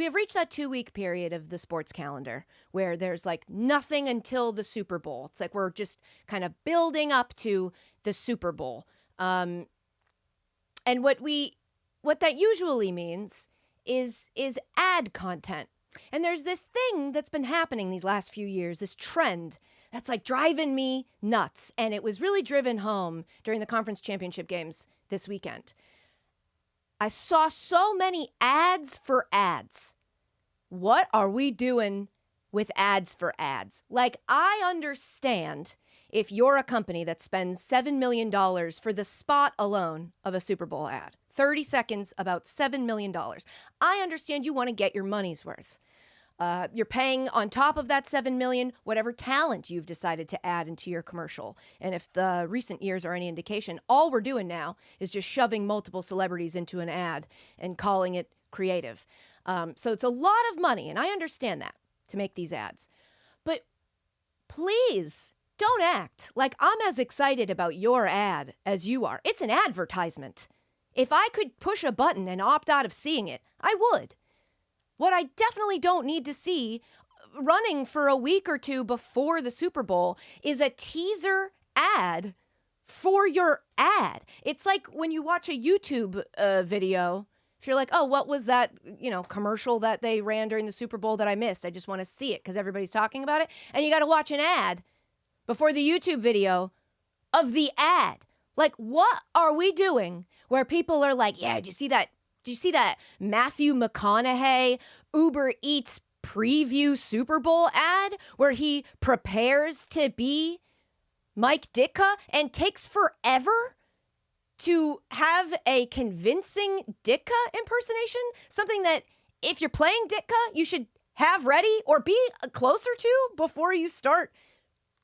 we have reached that 2-week period of the sports calendar where there's like nothing until the Super Bowl. It's like we're just kind of building up to the Super Bowl. And what that usually means is ad content. And there's this thing that's been happening these last few years, this trend that's like driving me nuts. And it was really driven home during the conference championship games this weekend. I saw so many ads for ads. What are we doing with ads for ads? Like, I understand if you're a company that spends $7 million for the spot alone of a Super Bowl ad. 30 seconds, about $7 million. I understand you want to get your money's worth. You're paying on top of that $7 million, whatever talent you've decided to add into your commercial. And if the recent years are any indication, all we're doing now is just shoving multiple celebrities into an ad and calling it creative. So it's a lot of money, and I understand that, to make these ads. But please don't act like I'm as excited about your ad as you are. It's an advertisement. If I could push a button and opt out of seeing it, I would. What I definitely don't need to see running for a week or two before the Super Bowl is a teaser ad for your ad. It's like when you watch a YouTube video, if you're like, oh, what was that, commercial that they ran during the Super Bowl that I missed? I just want to see it because everybody's talking about it. And you got to watch an ad before the YouTube video of the ad. Like, what are we doing where people are like, yeah, did you see that Matthew McConaughey Uber Eats preview Super Bowl ad where he prepares to be Mike Ditka and takes forever to have a convincing Ditka impersonation? Something that if you're playing Ditka, you should have ready or be closer to before you start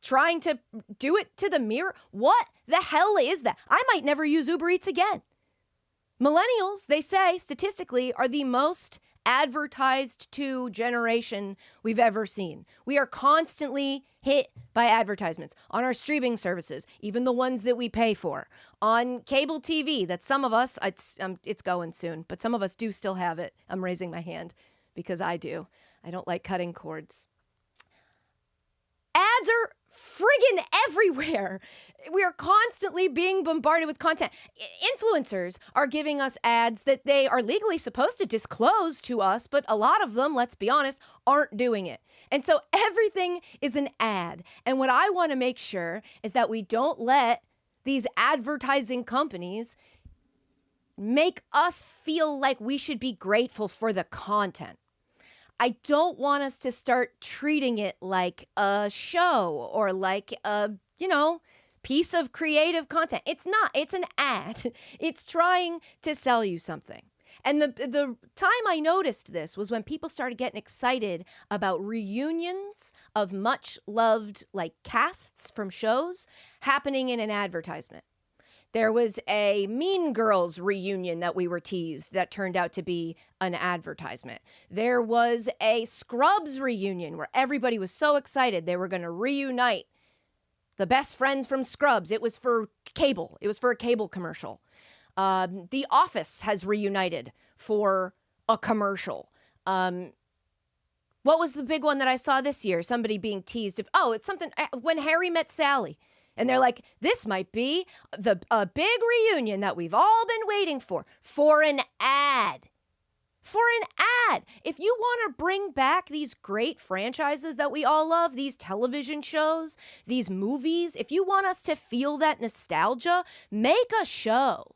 trying to do it to the mirror. What the hell is that? I might never use Uber Eats again. Millennials, they say, statistically, are the most advertised to generation we've ever seen. We are constantly hit by advertisements on our streaming services, even the ones that we pay for, on cable TV that some of us, it's going soon, but some of us do still have it. I'm raising my hand because I do. I don't like cutting cords. Ads are friggin' everywhere. We are constantly being bombarded with content. Influencers are giving us ads that they are legally supposed to disclose to us, but a lot of them, let's be honest, aren't doing it. And so everything is an ad. And what I want to make sure is that we don't let these advertising companies make us feel like we should be grateful for the content. I don't want us to start treating it like a show or like a, piece of creative content. It's not. It's an ad. It's trying to sell you something. And the time I noticed this was when people started getting excited about reunions of much loved casts from shows happening in an advertisement. There was a Mean Girls reunion that we were teased that turned out to be an advertisement. There was a Scrubs reunion where everybody was so excited they were going to reunite the best friends from Scrubs. It was for cable. It was for a cable commercial. The Office has reunited for a commercial. What was the big one that I saw this year? Somebody being teased. It's something When Harry Met Sally. And they're like, this might be a big reunion that we've all been waiting for an ad. For an ad. If you want to bring back these great franchises that we all love, these television shows, these movies, if you want us to feel that nostalgia, make a show.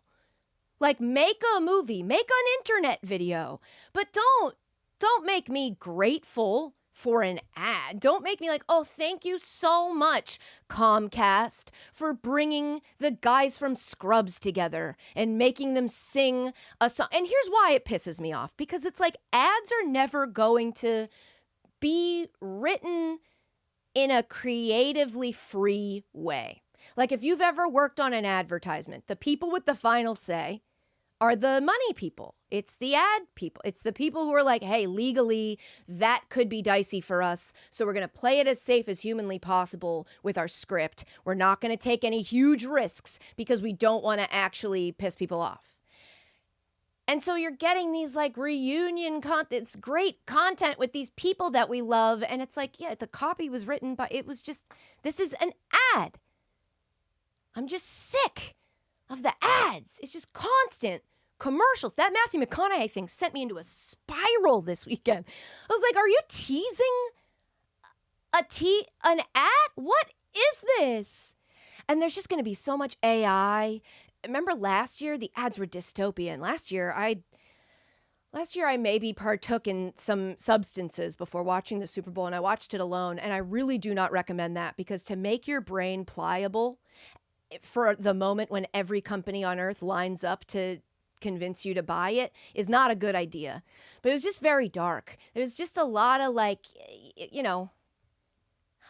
Make a movie, make an internet video. But don't make me grateful for an ad. Don't make me like, oh, thank you so much, Comcast, for bringing the guys from Scrubs together and making them sing a song. And here's why it pisses me off, because it's like ads are never going to be written in a creatively free way. Like if you've ever worked on an advertisement, the people with the final say are the money people. It's the ad people. It's the people who are like, hey, legally, that could be dicey for us. So we're going to play it as safe as humanly possible with our script. We're not going to take any huge risks because we don't want to actually piss people off. And so you're getting these like reunion it's great content with these people that we love. And it's like, yeah, the copy was written by, it was just, this is an ad. I'm just sick of the ads. It's just constant commercials. That Matthew McConaughey thing sent me into a spiral this weekend. I was like, are you teasing an ad? What is this? And there's just going to be so much AI. Remember last year, the ads were dystopian. Last year, I maybe partook in some substances before watching the Super Bowl, and I watched it alone. And I really do not recommend that, because to make your brain pliable for the moment when every company on earth lines up to convince you to buy it is not a good idea. But it was just very dark. There was just a lot of like,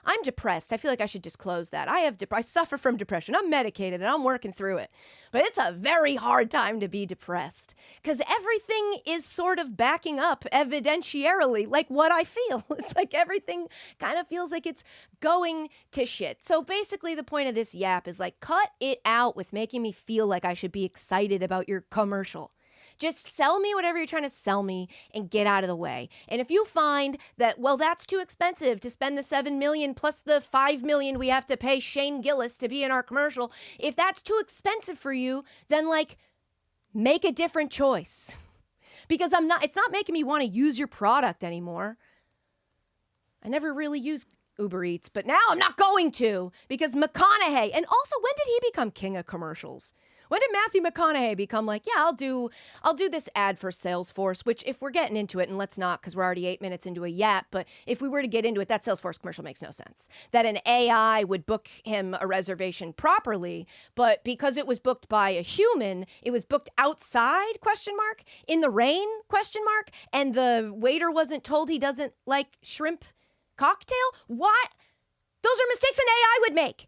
I'm depressed. I feel like I should disclose that. I suffer from depression. I'm medicated and I'm working through it. But it's a very hard time to be depressed because everything is sort of backing up evidentiarily like what I feel. It's like everything kind of feels like it's going to shit. So basically the point of this yap is like, cut it out with making me feel like I should be excited about your commercial. Just sell me whatever you're trying to sell me and get out of the way. And if you find that, well, that's too expensive to spend the $7 million plus the $5 million we have to pay Shane Gillis to be in our commercial, if that's too expensive for you, then like make a different choice. Because it's not making me want to use your product anymore. I never really use Uber Eats, but now I'm not going to because McConaughey. And also, when did he become king of commercials? When did Matthew McConaughey become like, yeah, I'll do this ad for Salesforce, which if we're getting into it, and let's not because we're already 8 minutes into a yap, but if we were to get into it, that Salesforce commercial makes no sense. That an AI would book him a reservation properly, but because it was booked by a human, it was booked outside, ? In the rain, ? And the waiter wasn't told he doesn't like shrimp cocktail? What? Those are mistakes an AI would make.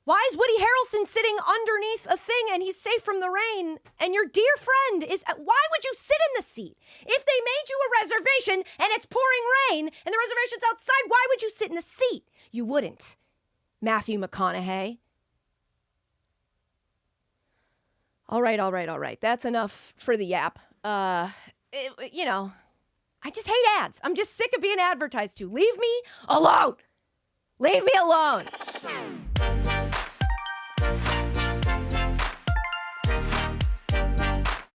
Why is Woody Harrelson sitting underneath a thing and he's safe from the rain? And your dear friend is, why would you sit in the seat? If they made you a reservation and it's pouring rain and the reservation's outside, why would you sit in the seat? You wouldn't. Matthew McConaughey. All right. That's enough for the yap. I just hate ads. I'm just sick of being advertised to. Leave me alone. Leave me alone.